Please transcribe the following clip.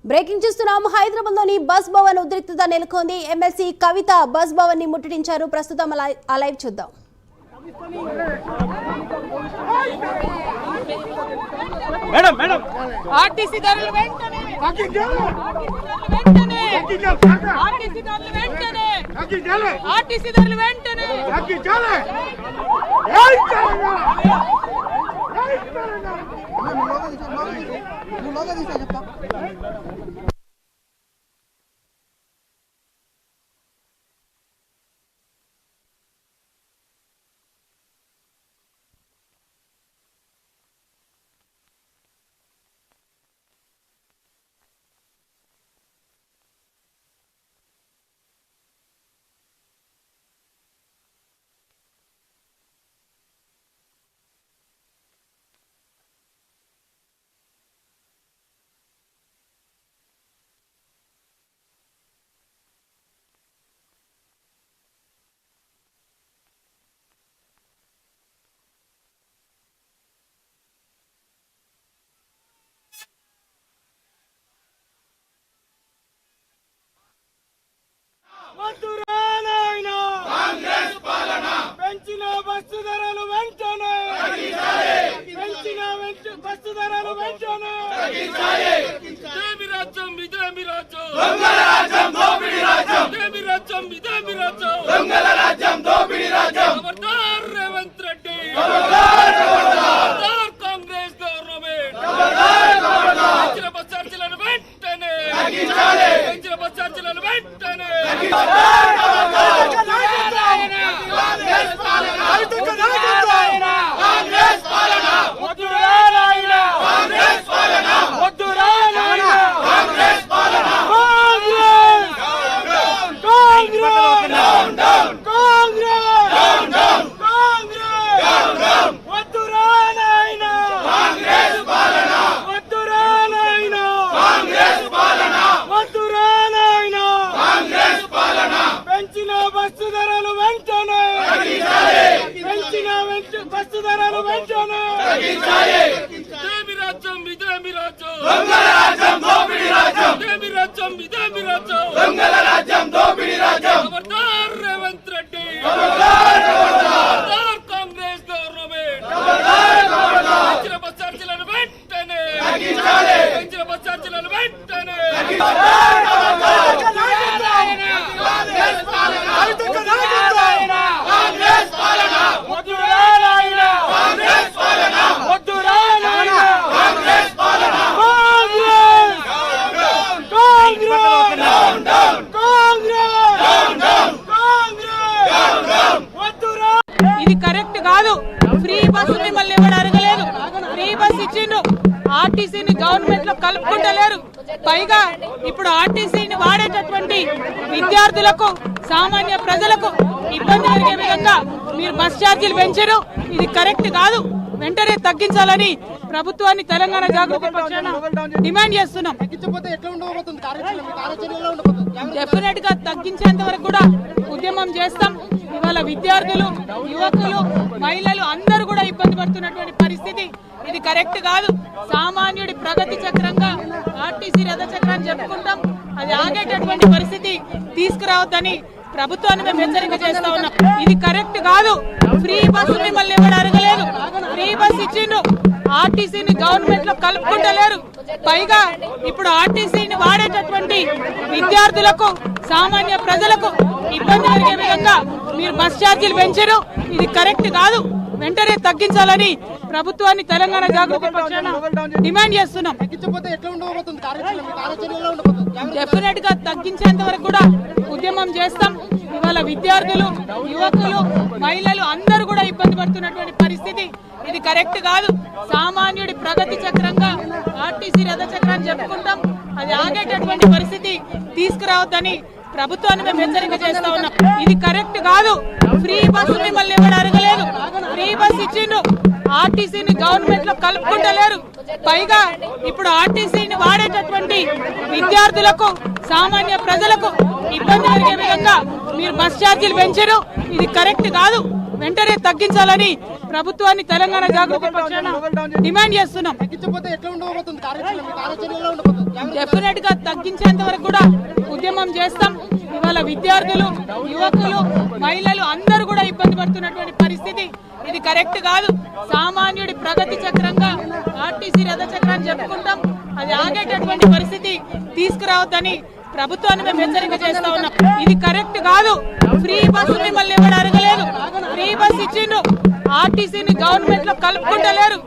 Breaking చూస్తున్నాం. హైదరాబాద్ లోని bus Bhavan ఉద్రిక్తత నెలకొంది. ఎమ్మెల్సీ కవిత బస్ భవన్ ని ముట్టడించారు. ప్రస్తుతం ఆ లైవ్ చూద్దాం. మేడం మేడం ఆర్టీసీ ధరలు వెంటనే ఆర్టీసీ ధరలు వెంటనే పెంచిన బస్సు ధరలు వెంటనే బస్సు ధరలు వెంటనే ఇదేమి రాజ్యం ఇదేమి రాజ్యం దొంగల రాజ్యం దోపిడీ రాజ్యం ఇదేమి రాజ్యం ఇదేమి రాజ్యం దొంగల రాజ్యం దోపిడీ రాజ్యం ఖబర్దార్ రేవంత్ రెడ్డి ఖబర్దార్ ఖబర్దార్ కాంగ్రెస్ గవర్నమెంట్ ఖబర్దార్ ఖబర్దార్ పెంచిన బస్ ఛార్జీలను వెంటనే తగ్గించాలి పెంచిన బస్ ఛార్జీలను వెంటనే ఖబర్దార్ ఖబర్దార్ కాంగ్రెస్ పాలన కాంగ్రెస్ పాలన వద్దురా నాయనా కాంగ్రెస్ పాలన వద్దురా నాయనా కాంగ్రెస్ పాలన Congress down down Congress down down Congress down down వద్దురా నాయనా కాంగ్రెస్ పాలన వద్దురా నాయనా కాంగ్రెస్ పాలన వద్దురా నాయనా కాంగ్రెస్ పాలన పెంచిన బస్సు ధరలు వెంటనే పెంచిన బస్సు ధరలు వెంటనే ఇదేమి రాజ్యం ఇదేమి రాజ్యం దొంగల రాజ్యం దోపిడీ రాజ్యం ఇదేమి రాజ్యం ఇదేమి రాజ్యం దొంగల రాజ్యం దోపిడీ రాజ్యం ఖబర్దార్ రేవంత్ రెడ్డి ఖబర్దార్ ఖబర్దార్ కాంగ్రెస్ గవర్నమెంట్ ఖబర్దార్ ఖబర్దార్ పెంచిన బస్ ఛార్జీలను వెంటనే తగ్గించాలి పెంచిన బస్ ఛార్జీలను వెంటనే ఖబర్దార్ ఖబర్దార్ కాంగ్రెస్ పాలన కాంగ్రెస్ పాలన వద్దురా నాయనా కాంగ్రెస్ పాలన వద్దురా నాయనా కాంగ్రెస్ పాలన Congress down down Congress down down Congress down down వద్దురా. ఇది కరెక్ట్ కాదు. ఫ్రీ బస్సు మిమ్మల్ని ఎవరు అడగలేదు. ఫ్రీ బస్ ఇచ్చిండ్రు. ఆర్టీసీని గవర్నమెంట్ లో కలుపుకుంటలేరు. పైగా ఇప్పుడు ఆర్టీసీని వాడేటటువంటి విద్యార్థులకు సామాన్య ప్రజలకు ఇబ్బంది కలిగే విధంగా మీరు బస్ ఛార్జీలు పెంచారు. ఇది కరెక్ట్ కాదు. వెంటనే తగ్గించాలని ప్రభుత్వాన్ని తెలంగాణ జాగృతి పక్షాన డిమాండ్ చేస్తున్నాం. డెఫినెట్ గా తగ్గించేంత వరకు కూడా ఉద్యమం చేస్తాం. ఇవాళ విద్యార్థులు, యువకులు, మహిళలు అందరూ కూడా ఇబ్బంది పడుతున్నటువంటి పరిస్థితి. ఇది కరెక్ట్ కాదు. సామాన్యుడి ప్రగతి చక్రంగా ఆర్టీసీ రథ చక్రాన్ని చెప్పుకుంటాం. అది ఆగేటటువంటి పరిస్థితి తీసుకురావద్దని ప్రభుత్వాన్ని మేము హెచ్చరిక చేస్తా ఉన్నాం. ఇది కరెక్ట్ కాదు. ఫ్రీ బస్సు మిమ్మల్ని ఎవరు అడగలేదు. ఫ్రీ బస్ ఇచ్చిండ్రు. ఆర్టీసీని గవర్నమెంట్ లో కలుపుకుంటలేరు. పైగా ఇప్పుడు ఆర్టీసీని వాడేటటువంటి విద్యార్థులకు సామాన్య ప్రజలకు ఇబ్బంది కలిగే విధంగా మీరు బస్ ఛార్జీలు పెంచారు. ఇది కరెక్ట్ కాదు. వెంటనే తగ్గించాలని ప్రభుత్వాన్ని తెలంగాణ జాగృతి పక్షాన డిమాండ్ చేస్తున్నాం. డెఫినెట్ గా తగ్గించేంత వరకు కూడా ఉద్యమం చేస్తాం. ఇవాళ విద్యార్థులు, యువకులు, మహిళలు అందరూ కూడా ఇబ్బంది పడుతున్నటువంటి పరిస్థితి. ఇది కరెక్ట్ కాదు. సామాన్యుడి ప్రగతి చక్రంగా ఆర్టీసీ రథ చక్రాన్ని చెప్పుకుంటాం. అది ఆగేటటువంటి పరిస్థితి తీసుకురావద్దని ప్రభుత్వాన్ని మేము హెచ్చరిక చేస్తా ఉన్నాం. ఇది కరెక్ట్ కాదు. ఫ్రీ బస్సు మిమ్మల్ని ఎవరు అడగలేదు. ఫ్రీ బస్ ఇచ్చిండ్రు. ఆర్టీసీని గవర్నమెంట్ లో కలుపుకుంటలేరు. పైగా ఇప్పుడు ఆర్టీసీని వాడేటటువంటి విద్యార్థులకు సామాన్య ప్రజలకు ఇబ్బంది కలిగే విధంగా మీరు బస్ ఛార్జీలు పెంచారు. ఇది కరెక్ట్ కాదు. వెంటనే తగ్గించాలని ప్రభుత్వాన్ని తెలంగాణ జాగృతి పక్షాన డిమాండ్ చేస్తున్నాం. డెఫినెట్ గా తగ్గించేంత వరకు కూడా ఉద్యమం చేస్తాం. ఇవాళ విద్యార్థులు, యువకులు, మహిళలు అందరూ కూడా ఇబ్బంది పడుతున్నటువంటి పరిస్థితి ఇది కరెక్ట్ కాదు. సామాన్యుడి ప్రగతి చక్రంగా ఆర్టీసీ రథ చక్రాన్ని చెప్పుకుంటాం. అది ఆగేటటువంటి పరిస్థితి తీసుకురావద్దని ప్రభుత్వాన్ని మేము హెచ్చరిక చేస్తా ఉన్నాం. ఇది కరెక్ట్ కాదు. ఫ్రీ బస్సు మిమ్మల్ని ఎవరు అడగలేదు. ఫ్రీ బస్ ఇచ్చిండ్రు. ఆర్టీసీని గవర్నమెంట్ లో కలుపుకుంటలేరు.